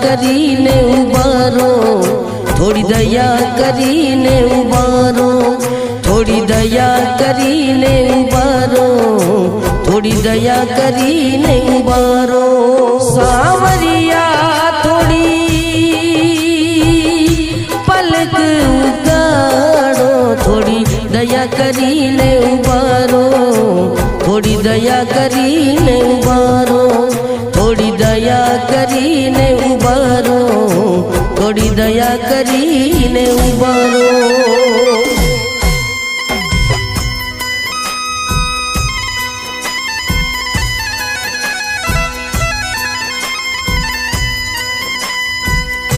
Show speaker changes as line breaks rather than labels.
કરીને ઉભારો, થોડી દયા કરીને ઉભારો, થોડી દયા કરીને ઉભારો, થોડી દયા કરીને ઉભારો। સાવરિયા થોડી પલક ઉગાડો, થોડી દયા કરીને ઉભારો, થોડી દયા કરીને ઉભારો, થોડી દયા કરીને ઉભારો, થોડી દયા કરીને ઉભારો।